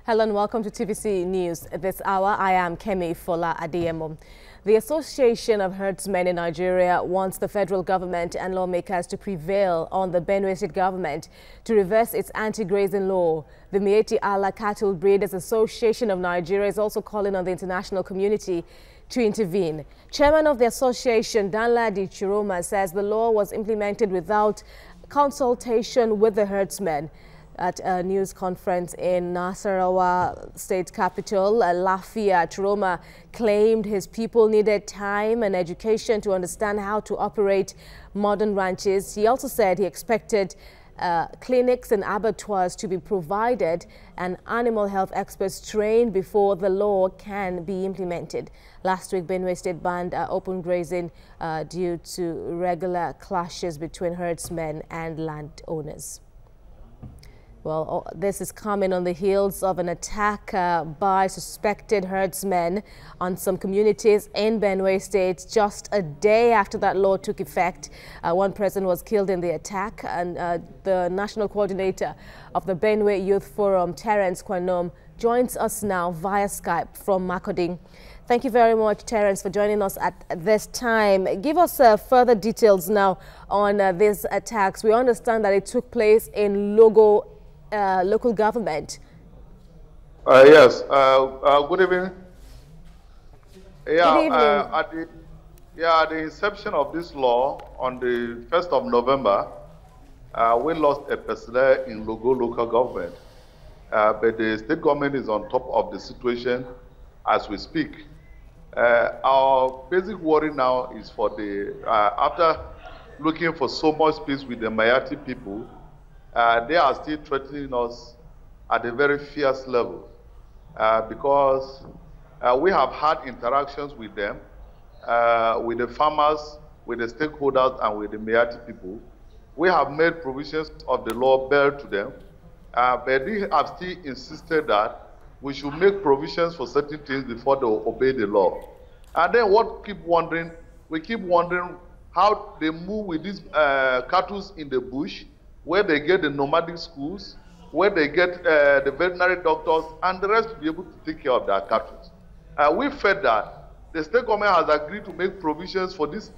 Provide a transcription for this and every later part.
Hello and welcome to TVC News. This hour, I am Kemi Fola Adeyemo. The Association of Herdsmen in Nigeria wants the federal government and lawmakers to prevail on the Benue state government to reverse its anti-grazing law. The Miyetti Allah Cattle Breeders Association of Nigeria is also calling on the international community to intervene. Chairman of the association, Danladi Chiroma, says the law was implemented without consultation with the herdsmen. At a news conference in Nasarawa state capital, Lafia, Chiroma claimed his people needed time and education to understand how to operate modern ranches. He also said he expected clinics and abattoirs to be provided and animal health experts trained before the law can be implemented. Last week, Benue State banned open grazing due to regular clashes between herdsmen and landowners. Well, this is coming on the heels of an attack by suspected herdsmen on some communities in Benue State. Just a day after that law took effect, one person was killed in the attack, and the national coordinator of the Benue Youth Forum, Terrence Kuanum, joins us now via Skype from Makurdi. Thank you very much, Terrence, for joining us at this time. Give us further details now on these attacks. We understand that it took place in local government. Yes. Good evening. Yeah. Good evening. At the inception of this law on the 1st of November, we lost a personnel in local government. But the state government is on top of the situation as we speak. Our basic worry now is for the after looking for so much peace with the Miyetti people. They are still threatening us at a very fierce level because we have had interactions with them, with the farmers, with the stakeholders, and with the Miyetti people. We have made provisions of the law bear to them, but they have still insisted that we should make provisions for certain things before they obey the law. And then we keep wondering how they move with these cattle in the bush, where they get the nomadic schools, where they get the veterinary doctors, and the rest to be able to take care of their cattle. We felt that the state government has agreed to make provisions for these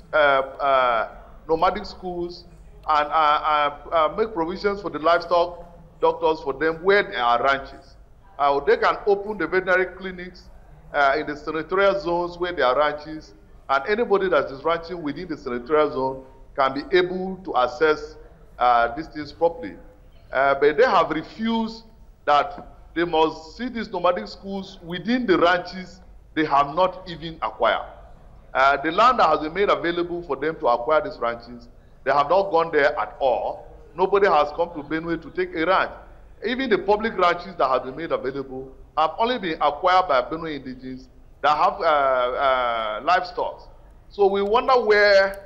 nomadic schools and make provisions for the livestock doctors for them where there are ranches. They can open the veterinary clinics in the senatorial zones where there are ranches, and anybody that is ranching within the senatorial zone can be able to access these things properly. But they have refused that they must see these nomadic schools within the ranches they have not even acquired. The land that has been made available for them to acquire these ranches, they have not gone there at all. Nobody has come to Benue to take a ranch. Even the public ranches that have been made available have only been acquired by Benue indigenes that have livestock. So we wonder where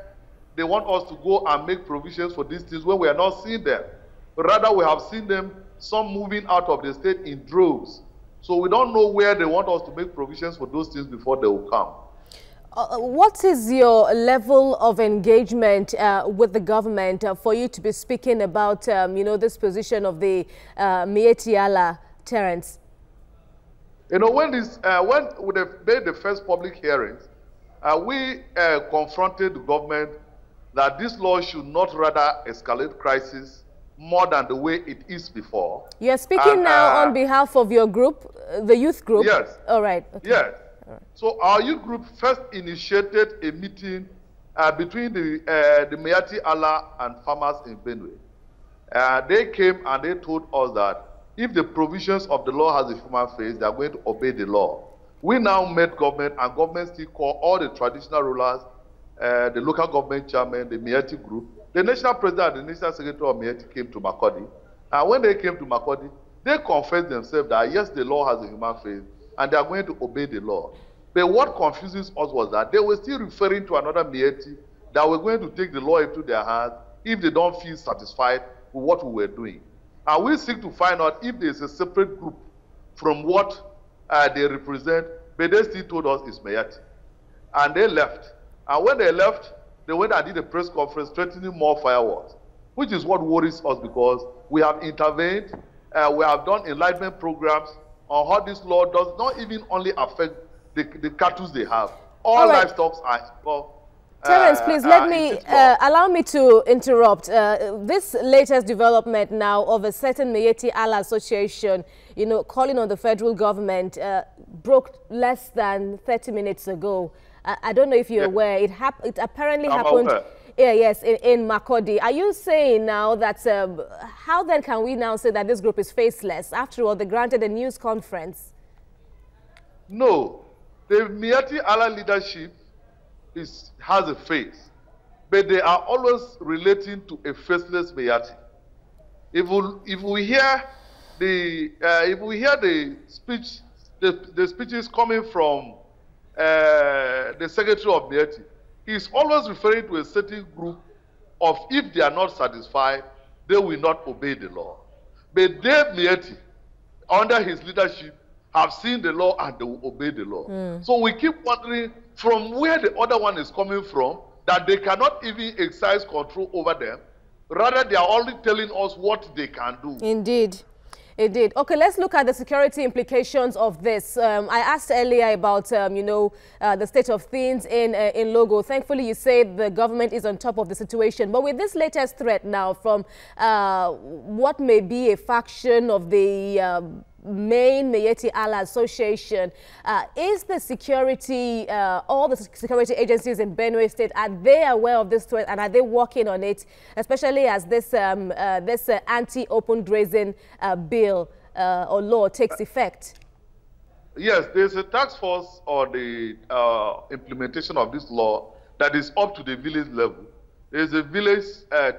they want us to go and make provisions for these things when we are not seeing them. Rather, we have seen them, some moving out of the state in droves. So we don't know where they want us to make provisions for those things before they will come. What is your level of engagement with the government for you to be speaking about, this position of the Miyetti Allah, Terrence? When we made the first public hearings, we confronted the government that this law should not rather escalate crisis more than the way it is before. You're speaking now on behalf of your group, the youth group? Yes. All right. Okay. Yes. All right. So our youth group first initiated a meeting between the Miyetti Allah and farmers in Benue. They came and they told us that if the provisions of the law has a human face, they are going to obey the law. We now met government, and government still call all the traditional rulers, the local government chairman, the Miyetti group. The national president and the national secretary of Miyetti came to Makurdi. And when they came to Makurdi, they confessed themselves that yes, the law has a human face, and they are going to obey the law. But what confuses us was that they were still referring to another Miyetti that were going to take the law into their hands if they don't feel satisfied with what we were doing. And we seek to find out if there is a separate group from what they represent, but they still told us it's Miyetti. And they left. And when they left, they went and did a press conference threatening more fireworks, which is what worries us because we have intervened, we have done enlightenment programs, on how this law does not even only affect the cattle they have. All right. livestock are involved. Terrence, please allow me to interrupt. This latest development now of a certain Miyetti Allah association, calling on the federal government, broke less than 30 minutes ago. I don't know if you're aware. It apparently happened. Aware. Yes, in Makurdi. Are you saying now that, how then can we now say that this group is faceless? After all, they granted a news conference. No, the Miyetti Allah leadership has a face, but they are always relating to a faceless Miyetti. If we hear the speech, the speeches coming from the secretary of Miyetti, he's always referring to a certain group of, if they are not satisfied, they will not obey the law. But they, Miyetti, under his leadership, have seen the law and they will obey the law. So we keep wondering from where the other one is coming from, that they cannot even exercise control over them. Rather, they are only telling us what they can do. Indeed. Indeed. Okay, let's look at the security implications of this. I asked earlier about, the state of things in Logo. Thankfully, you said the government is on top of the situation. But with this latest threat now from what may be a faction of the main Miyetti Allah association, is the security, all the security agencies in Benue State, are they aware of this threat and are they working on it, especially as this anti-open grazing bill or law takes effect? Yes, there's a task force on the implementation of this law that is up to the village level. There's a village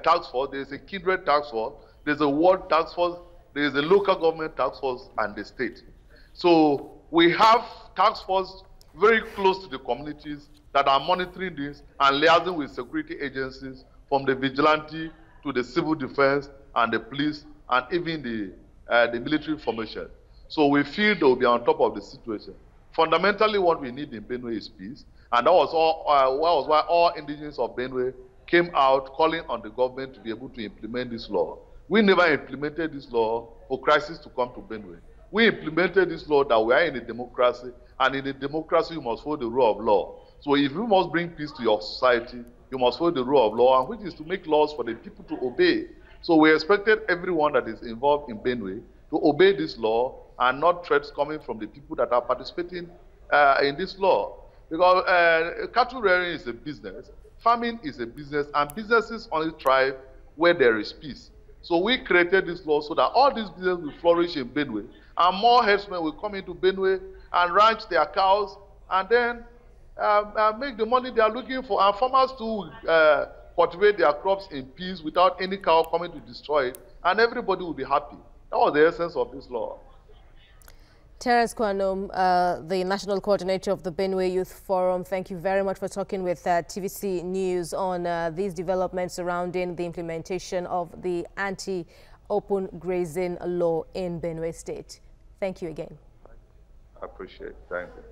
task force, there's a kindred task force, there's a ward task force, there is a local government task force and the state. So we have task force very close to the communities that are monitoring this and liaising with security agencies, from the vigilante to the civil defense and the police and even the military formation. So we feel they will be on top of the situation. Fundamentally, what we need in Benue is peace, and that was why all indigenous of Benue came out calling on the government to be able to implement this law. We never implemented this law for crisis to come to Benue. We implemented this law that we are in a democracy, and in a democracy you must follow the rule of law. So if you must bring peace to your society, you must follow the rule of law, and which is to make laws for the people to obey. So we expected everyone that is involved in Benue to obey this law and not threats coming from the people that are participating in this law. Because cattle rearing is a business, farming is a business, and businesses only thrive where there is peace. So we created this law so that all these businesses will flourish in Benue, and more herdsmen will come into Benue and ranch their cows, and then make the money they are looking for, and farmers too cultivate their crops in peace without any cow coming to destroy it, and everybody will be happy. That was the essence of this law. Terrence Kuanum, the National Coordinator of the Benue Youth Forum, thank you very much for talking with TVC News on these developments surrounding the implementation of the anti-open grazing law in Benue State. Thank you again. I appreciate it. Thank you.